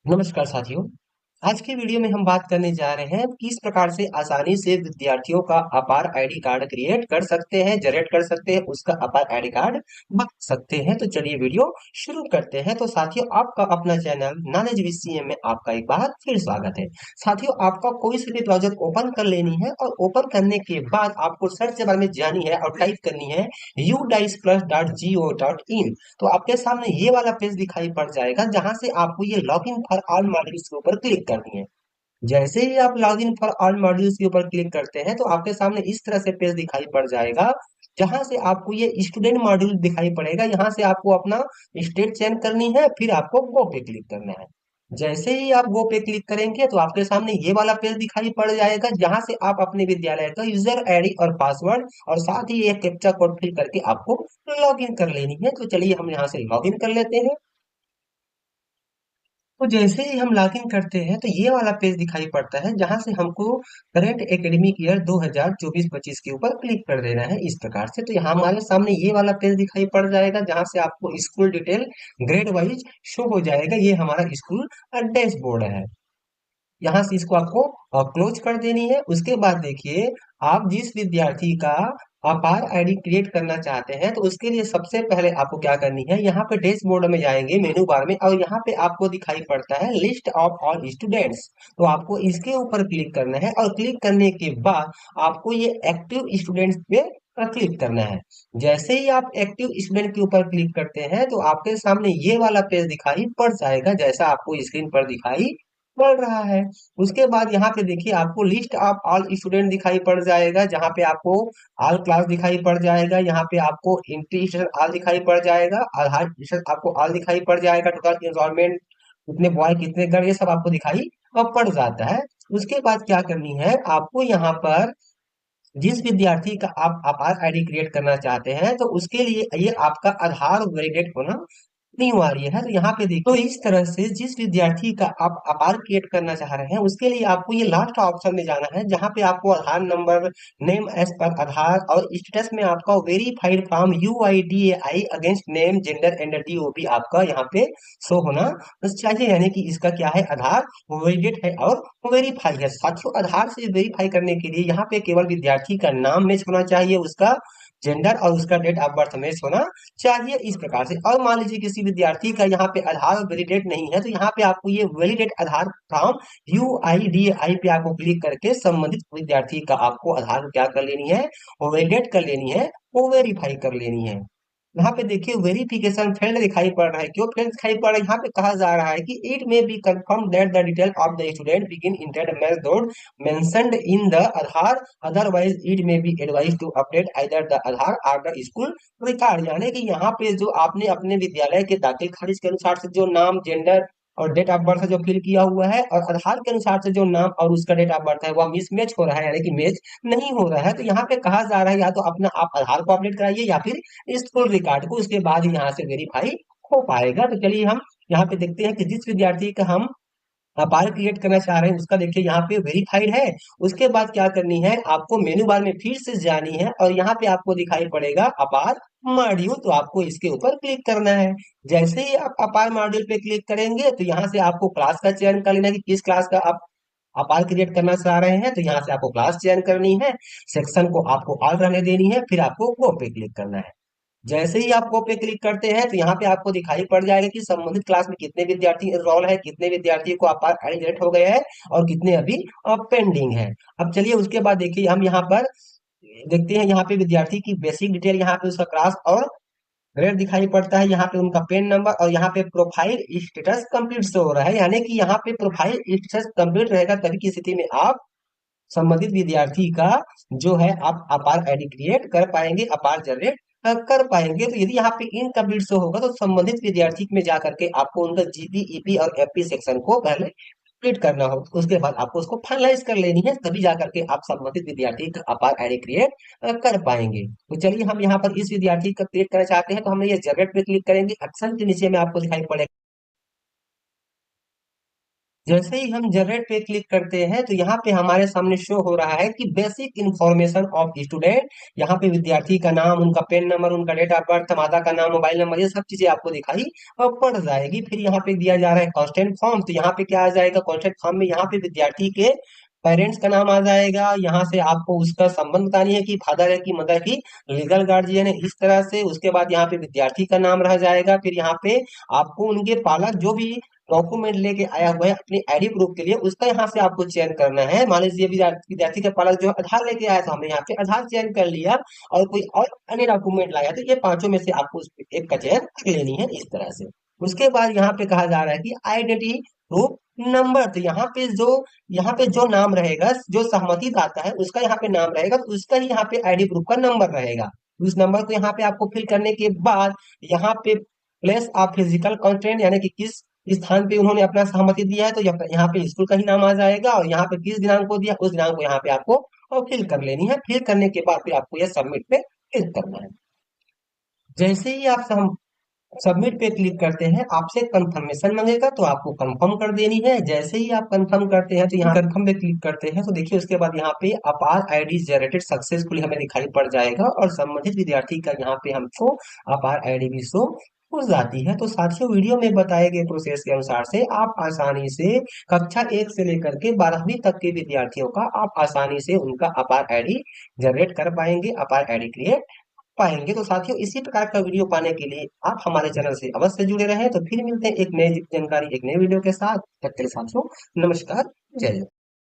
नमस्कार साथियों। आज की वीडियो में हम बात करने जा रहे हैं किस प्रकार से आसानी से विद्यार्थियों का अपार आईडी कार्ड क्रिएट कर सकते हैं, जनरेट कर सकते हैं, उसका अपार आईडी कार्ड बना सकते हैं। तो चलिए वीडियो शुरू करते हैं। तो साथियों, आपका अपना चैनल नॉलेज विद सीएम में आपका एक बार फिर स्वागत है। साथियों, आपका कोई सी भी ब्राउजर ओपन कर लेनी है और ओपन करने के बाद आपको सर्च बार में जानी है और टाइप करनी है udiceplus.go.in। तो आपके सामने ये वाला पेज दिखाई पड़ जाएगा जहां से आपको ये लॉगिन फॉर ऑल मॉड्यूल्स के ऊपर क्लिक करनी है। जैसे ही आप लॉगिन फॉर ऑल मॉड्यूल्स के ऊपर क्लिक करते हैं तो आपके सामने इस तरह से पेज दिखाई पड़ जाएगा जहां से आपको ये स्टूडेंट मॉड्यूल दिखाई पड़ेगा। यहाँ से आपको अपना स्टेट चयन करनी है, फिर आपको गो पे क्लिक करना है। जैसे ही आप गो पे क्लिक करेंगे तो आपके सामने ये वाला पेज दिखाई पड़ जाएगा जहां से आप अपने विद्यालय का यूजर आईडी और पासवर्ड और साथ ही एक कैप्चा कोड फिल करके आपको लॉगिन कर लेनी है। तो चलिए हम यहाँ से लॉगिन कर लेते हैं। तो जैसे ही हम लॉगिन करते हैं तो ये वाला पेज दिखाई पड़ता है जहां से हमको करंट एकेडमिक ईयर 2024-25 के ऊपर क्लिक कर देना है इस प्रकार से। तो यहाँ हमारे सामने ये वाला पेज दिखाई पड़ जाएगा जहां से आपको school detail grade wise show हो जाएगा। ये हमारा स्कूल डैशबोर्ड है। यहाँ से इसको आपको क्लोज कर देनी है। उसके बाद देखिए, आप जिस विद्यार्थी का अपार आईडी क्रिएट करना चाहते हैं तो उसके लिए सबसे पहले आपको क्या करनी है, यहाँ पे डैशबोर्ड में जाएंगे मेनू बार में और यहाँ पे आपको दिखाई पड़ता है लिस्ट ऑफ ऑल स्टूडेंट्स। तो आपको इसके ऊपर क्लिक करना है और क्लिक करने के बाद आपको ये एक्टिव स्टूडेंट्स पे क्लिक करना है। जैसे ही आप एक्टिव स्टूडेंट के ऊपर क्लिक करते हैं तो आपके सामने ये वाला पेज दिखाई पड़ जाएगा जैसा आपको स्क्रीन पर दिखाई पड़ रहा है। उसके बाद यहाँ पे देखिए आपको लिस्ट ऑफ ऑल स्टूडेंट दिखाई पड़ जाएगा जहाँ पे आपको ऑल क्लास दिखाई पड़ जाएगा। यहाँ पे आपको एंट्री स्टेशन ऑल दिखाई पड़ जाएगा, आधार स्टेशन आपको ऑल दिखाई पड़ जाएगा, टोटल एनरोलमेंट कितने बॉय कितने गर्ल ये सब आपको दिखाई पड़ जाता है। उसके बाद क्या करनी है आपको, यहाँ पर जिस विद्यार्थी का आप आधार आईडी क्रिएट करना चाहते हैं तो उसके लिए ये आपका आधार वैलिडेट होना अनिवार्य है। तो यहाँ पे देखिए, तो इस तरह से जिस विद्यार्थी का आप आधार क्रिएट करना चाह रहे हैं उसके लिए आपको ये लास्ट ऑप्शन में जाना है जहाँ पे आपको आधार नंबर, नेम एज पर आधार और स्टेटस में आपका verified from UIDAI against name gender and DOB आपका यहाँ पे शो होना चाहिए। यानी कि इसका क्या है, आधार वैलिडेट है और वेरीफाई है। साथियों, आधार से वेरीफाई करने के लिए यहाँ पे केवल विद्यार्थी का नाम मैच होना चाहिए, उसका जेंडर और उसका डेट ऑफ बर्थ मैच होना चाहिए इस प्रकार से। और मान लीजिए किसी विद्यार्थी का यहाँ पे आधार वैलिडेट नहीं है तो यहाँ पे आपको ये वैलिडेट आधार फ्रॉम UIDAI पे आपको क्लिक करके संबंधित विद्यार्थी का आपको आधार क्या कर लेनी है, वैलिडेट कर लेनी है, वो वेरीफाई कर लेनी है। यहाँ पे देखिए वेरिफिकेशन फेल्ड दिखाई पड़ रहा है। क्यों फेल्ड दिखाई पड़ रहा है, यहाँ पे कहा जा रहा है कि it may be confirm that the detail of the student begin intend method mentioned in the Aadhaar, otherwise it may be advise to update either the Aadhaar और द स्कूल रिकॉर्ड। यानी कि यहाँ पे जो आपने अपने विद्यालय के दाखिल खारिज के अनुसार से जो नाम, जेंडर और डेट ऑफ बर्थ जो फिल किया हुआ है और आधार के अनुसार से जो नाम और उसका डेट ऑफ बर्थ है वह मिसमैच हो रहा है, यानी कि मैच नहीं हो रहा है। तो यहाँ पे कहा जा रहा है या तो अपना आप आधार को अपडेट कराइए या फिर इस फुल रिकॉर्ड को, उसके बाद ही यहाँ से वेरीफाई हो पाएगा। तो चलिए हम यहाँ पे देखते हैं कि जिस विद्यार्थी का हम अपार क्रिएट करना चाह रहे हैं उसका देखिए यहाँ पे वेरीफाइड है। उसके बाद क्या करनी है, आपको मेनू बार में फिर से जानी है और यहाँ पे आपको दिखाई पड़ेगा अपार मॉड्यूल। तो आपको इसके ऊपर क्लिक करना है। जैसे ही आप अपार मॉड्यूल पे क्लिक करेंगे तो यहाँ से आपको क्लास का चयन कर लेना है कि किस क्लास का आप अपार क्रिएट करना चाह रहे हैं। तो यहाँ से आपको क्लास चयन करनी है, सेक्शन को आपको ऑल रहने देनी है, फिर आपको गो पे क्लिक करना है। जैसे ही आप गो पे क्लिक करते हैं तो यहाँ पे आपको दिखाई पड़ जाएगा कि संबंधित क्लास में कितने विद्यार्थी एनरोल है, कितने विद्यार्थी को अपार एडिट हो गया है और कितने अभी पेंडिंग है। अब चलिए उसके बाद देखिए हम यहाँ पर देखते हैं, यहाँ पे विद्यार्थी की बेसिक डिटेल, यहाँ पे उसका क्लास और ग्रेड दिखाई पड़ता है, यहाँ पे उनका पेन नंबर और यहाँ पे प्रोफाइल स्टेटस कंप्लीट से हो रहा है। यानी कि यहाँ पे प्रोफाइल स्टेटस कंप्लीट रहेगा तभी की स्थिति में आप संबंधित विद्यार्थी का जो है आप अपार आईडी क्रिएट कर पाएंगे, अपार जनरेट कर पाएंगे। तो यदि यहाँ पे इनकम्प्लीट शो होगा तो संबंधित विद्यार्थी में जाकर के आपको उनका GP, EP और FP सेक्शन को पहले कंप्लीट करना हो, उसके बाद आपको उसको फाइनलाइज कर लेनी है, तभी जाकर के आप संबंधित विद्यार्थी का अपार आईडी क्रिएट कर पाएंगे। तो चलिए हम यहाँ पर इस विद्यार्थी का क्रिएट करना चाहते हैं तो हमने ये जनरेट पे क्लिक करेंगे। ऑप्शन के नीचे में आपको दिखाई पड़ेगा जैसे ही हम जनरेट पे क्लिक करते हैं तो यहाँ पे हमारे सामने शो हो रहा है कि बेसिक इंफॉर्मेशन ऑफ स्टूडेंट। यहाँ पे विद्यार्थी का नाम, उनका पेन नंबर, उनका डेट ऑफ बर्थ, माता का नाम, मोबाइल नंबर, ये सब चीजें आपको दिखाई और पड़ जाएगी। फिर यहाँ पे दिया जा रहा है कांस्टेंट फॉर्म, तो यहाँ पे क्या आ जाएगा कांस्टेंट फॉर्म में, यहाँ पे विद्यार्थी के पेरेंट्स का नाम आ जाएगा। यहाँ से आपको उसका संबंध बतानी है कि फादर है कि मदर की लीगल गार्जियन है, इस तरह से। उसके बाद यहाँ पे विद्यार्थी का नाम रह जाएगा। फिर यहाँ पे आपको उनके पालक जो भी डॉक्यूमेंट लेके आया हुआ है अपनी आईडी प्रूफ के लिए, उसका यहाँ से आपको चयन करना है। मान लीजिए विद्यार्थी का पालक जो आधार लेके आया था, हमने यहाँ पे आधार चयन कर लिया, और कोई और अन्य डॉक्यूमेंट लाया, तो ये पांचों में से आपको एक का चयन कर लेनी है, इस तरह से। उसके बाद यहाँ पे कहा जा रहा है कि आइडेंटिटी प्रूफ नंबर, तो यहाँ पे जो नाम रहेगा, जो सहमति दाता है उसका यहाँ पे नाम रहेगा, तो उसका ही यहाँ पे आईडी प्रूफ का नंबर रहेगा। उस नंबर को यहाँ पे आपको फिल करने के बाद यहाँ पे प्लेस ऑफ फिजिकल कंस्ट्रेंट, यानी कि किस स्थान पे उन्होंने अपना सहमति दिया है, तो यहाँ पे स्कूल का ही नाम आ जाएगा, और यहाँ पे किस दिनांक को दिया, उस दिनांक को यहाँ पे आपको फिल कर लेनी है। फिल करने के बाद फिर आपको यह सबमिट पे क्लिक करना है। जैसे ही आप सबमिट पे क्लिक करते हैं, आपसे कंफर्मेशन मांगेगा, तो आपको कंफर्म कर देनी है। जैसे ही आप कंफर्म करते हैं, तो यहाँ कंफर्म पे क्लिक करते हैं, तो देखिए उसके बाद यहाँ पे अपार आईडी जनरेटेड सक्सेसफुली हमें दिखाई पड़ जाएगा, और संबंधित विद्यार्थी का यहाँ पे हमको अपार आईडी भी शो हो जाती है। तो साथियों, वीडियो में बताए गए प्रोसेस के अनुसार से आप आसानी से कक्षा 1 से लेकर के 12वीं तक के विद्यार्थियों का आप आसानी से उनका अपार आईडी जनरेट कर पाएंगे, अपार आईडी क्रिएट पाएंगे। तो साथियों, इसी प्रकार का वीडियो पाने के लिए आप हमारे चैनल से अवश्य जुड़े रहें। तो फिर मिलते हैं एक नई जानकारी, एक नए वीडियो के साथ। तब तक के लिए साथियों, नमस्कार, जय हिंद।